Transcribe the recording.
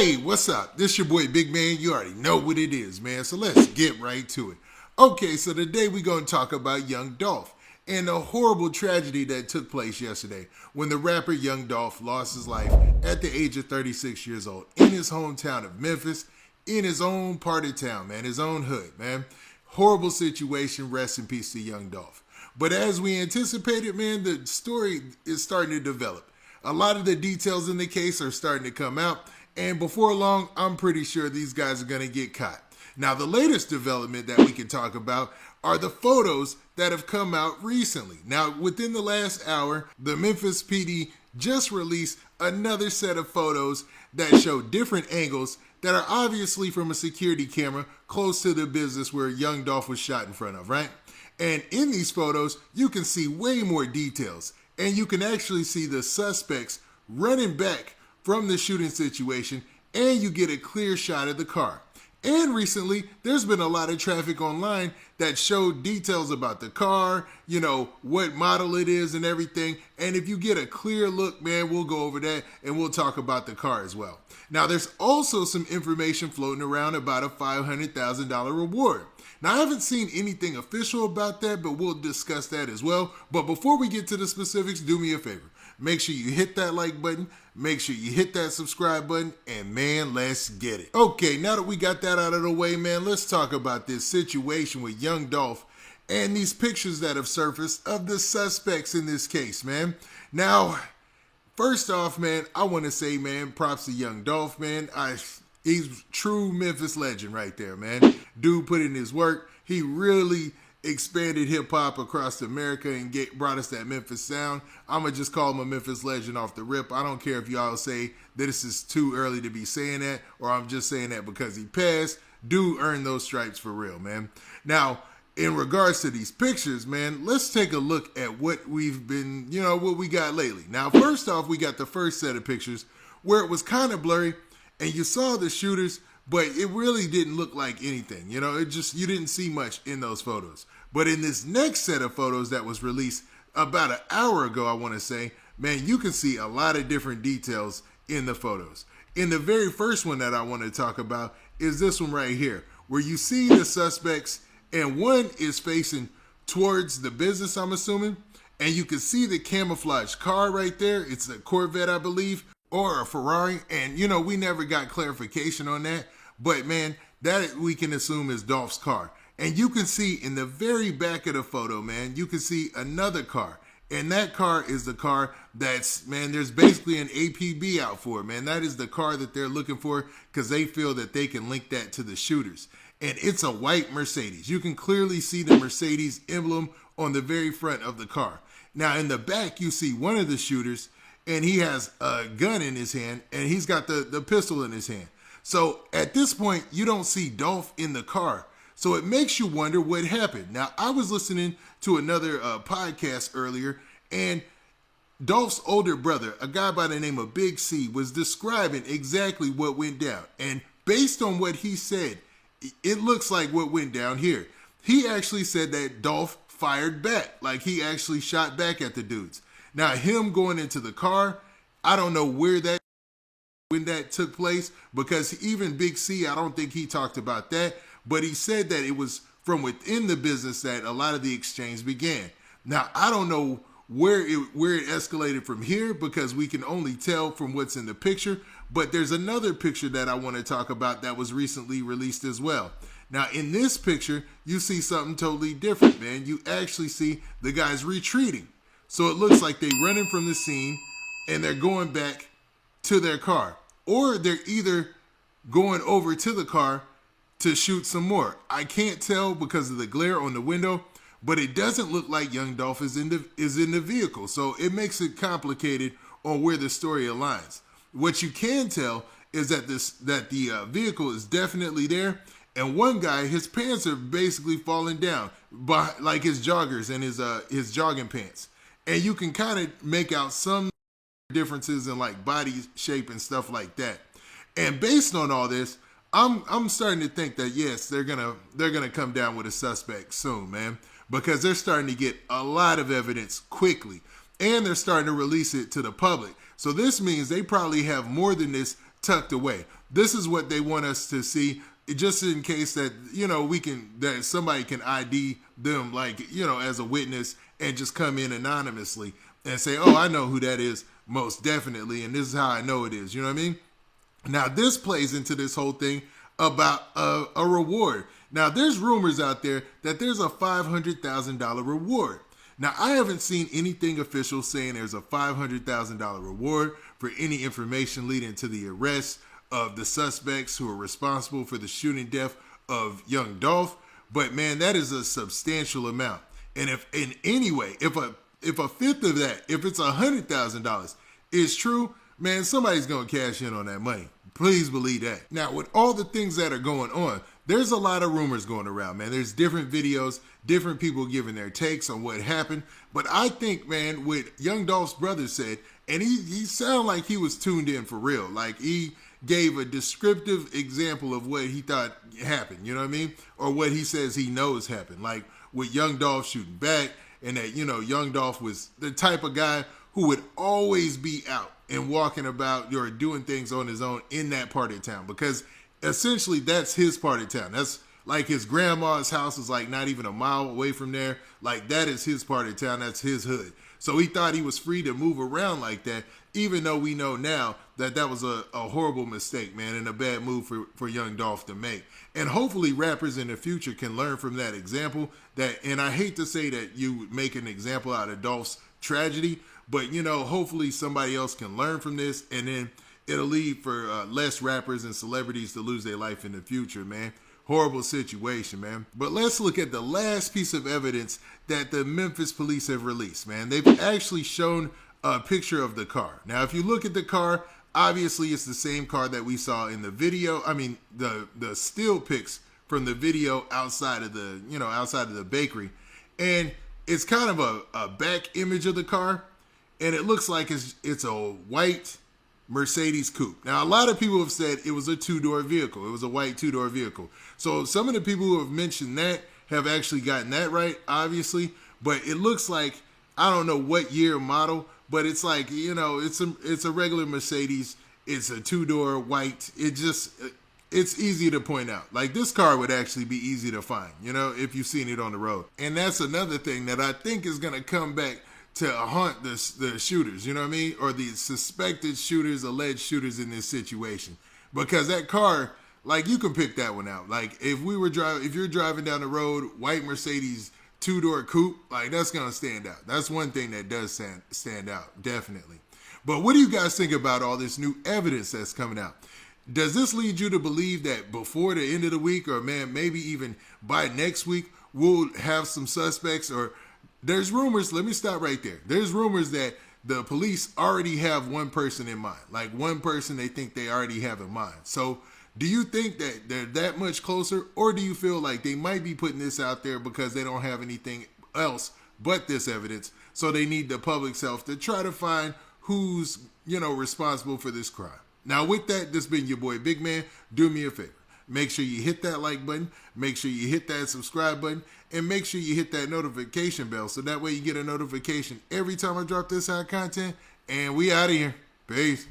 Hey, what's up? This your boy Big Man. You already know what it is, man. So let's get right to it. Okay, so today we're going to talk about young Dolph and the horrible tragedy that took place yesterday when the rapper Young Dolph lost his life at the age of 36 years old in his hometown of Memphis, in his own part of town, man, his own hood, man. Horrible situation. Rest in peace to young Dolph. But as we anticipated, man, the story is starting to develop. A lot of the details in the case are starting to come out. And before long, I'm pretty sure these guys are going to get caught. Now, the latest development that we can talk about are the photos that have come out recently. Now, within the last hour, the Memphis PD just released another set of photos that show different angles that are obviously from a security camera close to the business where young Dolph was shot in front of, right? And in these photos, you can see way more details. And you can actually see the suspects running back from the shooting situation, and you get a clear shot of the car. And recently, there's been a lot of traffic online that showed details about the car, you know, what model it is and everything. And if you get a clear look, man, we'll go over that and we'll talk about the car as well. Now, there's also some information floating around about a $500,000 reward. Now, I haven't seen anything official about that, but we'll discuss that as well. But before we get to the specifics, do me a favor. Make sure you hit that like button, make sure you hit that subscribe button, and man, let's get it. Okay, now that we got that out of the way, man, let's talk about this situation with young Dolph and these pictures that have surfaced of the suspects in this case, man. Now, first off, man, I want to say, man, props to young Dolph, man. He's true Memphis legend right there, man. Dude put in his work. He really expanded hip-hop across America and brought us that Memphis sound. I'm going to just call him a Memphis legend off the rip. I don't care if y'all say that this is too early to be saying that, or I'm just saying that because he passed. Dude earned those stripes for real, man. Now, in regards to these pictures, man, let's take a look at what we've been, what we got lately. Now, first off, we got the first set of pictures where it was kind of blurry, and you saw the shooters, but it really didn't look like anything. You didn't see much in those photos. But in this next set of photos that was released about an hour ago, I want to say, man, you can see a lot of different details in the photos. In the very first one that I want to talk about is this one right here, where you see the suspects, and one is facing towards the business, I'm assuming, and you can see the camouflage car right there. It's a Corvette, I believe, or a Ferrari, and we never got clarification on that, but man, that we can assume is Dolph's car. And you can see in the very back of the photo, man, you can see another car. And that car is the car that's, man, there's basically an APB out for it, man. That is the car that they're looking for because they feel that they can link that to the shooters. And it's a white Mercedes. You can clearly see the Mercedes emblem on the very front of the car. Now, in the back, you see one of the shooters, and he has a gun in his hand, and he's got the pistol in his hand. So at this point, you don't see Dolph in the car. So it makes you wonder what happened. Now, I was listening to another podcast earlier, and Dolph's older brother, a guy by the name of Big C, was describing exactly what went down. And based on what he said, it looks like what went down here. He actually said that Dolph fired back, like he actually shot back at the dudes. Now, him going into the car, I don't know when that took place, because even Big C, I don't think he talked about that. But he said that it was from within the business that a lot of the exchange began. Now, I don't know where it escalated from here, because we can only tell from what's in the picture. But there's another picture that I want to talk about that was recently released as well. Now, in this picture, you see something totally different, man. You actually see the guys retreating. So it looks like they're running from the scene and they're going back to their car. Or they're either going over to the car to shoot some more. I can't tell because of the glare on the window, but it doesn't look like young Dolph is in the vehicle. So it makes it complicated on where the story aligns. What you can tell is that the vehicle is definitely there, and one guy, his pants are basically falling down, like his joggers and his jogging pants. And you can kind of make out some differences in like body shape and stuff like that. And based on all this, I'm starting to think that yes, they're gonna come down with a suspect soon, man, because they're starting to get a lot of evidence quickly, and they're starting to release it to the public. So this means they probably have more than this tucked away. this is what they want us to see, just in case that, that somebody can ID them, like, as a witness, and just come in anonymously and say, oh, I know who that is, most definitely, and this is how I know it is. You know what I mean? Now, this plays into this whole thing about a reward. Now, there's rumors out there that there's a $500,000 reward. Now, I haven't seen anything official saying there's a $500,000 reward for any information leading to the arrest of the suspects who are responsible for the shooting death of young Dolph. But man, that is a substantial amount. And if in any way, if a fifth of that, if it's $100,000 is true, man, somebody's gonna cash in on that money. Please believe that. Now, with all the things that are going on, there's a lot of rumors going around, man. There's different videos, different people giving their takes on what happened. But I think, man, what young Dolph's brother said, and he sounded like he was tuned in for real. Like, he gave a descriptive example of what he thought happened, you know what I mean? Or what he says he knows happened. Like, with young Dolph shooting back, and that, young Dolph was the type of guy who would always be out and walking about or doing things on his own in that part of town, because essentially that's his part of town. That's like his grandma's house is like not even a mile away from there. Like, that is his part of town. That's his hood. So he thought he was free to move around like that, even though we know now that that was a horrible mistake, man, and a bad move for young Dolph to make. And hopefully rappers in the future can learn from that example. And I hate to say that you make an example out of Dolph's tragedy, but, hopefully somebody else can learn from this, and then it'll lead for less rappers and celebrities to lose their life in the future, man. Horrible situation, man. But let's look at the last piece of evidence that the Memphis police have released, man. They've actually shown a picture of the car. Now, if you look at the car, obviously it's the same car that we saw in the video. I mean, the still pics from the video outside of the bakery. And it's kind of a back image of the car. And it looks like it's a white Mercedes coupe. Now, a lot of people have said it was a two-door vehicle. It was a white two-door vehicle. So some of the people who have mentioned that have actually gotten that right, obviously. But it looks like, I don't know what year model, but it's like, it's a regular Mercedes. It's a two-door white. It's easy to point out. Like, this car would actually be easy to find, if you've seen it on the road. And that's another thing that I think is going to come back to haunt the shooters, you know what I mean? Or the suspected shooters, alleged shooters in this situation. Because that car, like, you can pick that one out. Like, if you're driving down the road, white Mercedes two-door coupe, like, that's going to stand out. That's one thing that does stand out, definitely. But what do you guys think about all this new evidence that's coming out? Does this lead you to believe that before the end of the week, or man, maybe even by next week, we'll have some suspects? Or there's rumors, let me stop right there. There's rumors that the police already have one person in mind, like one person they think they already have in mind. So do you think that they're that much closer, or do you feel like they might be putting this out there because they don't have anything else but this evidence, so they need the public's help to try to find who's, responsible for this crime? Now, with that, this has been your boy Big Man. Do me a favor. Make sure you hit that like button. Make sure you hit that subscribe button. And make sure you hit that notification bell, so that way you get a notification every time I drop this hot content. And we out of here. Peace.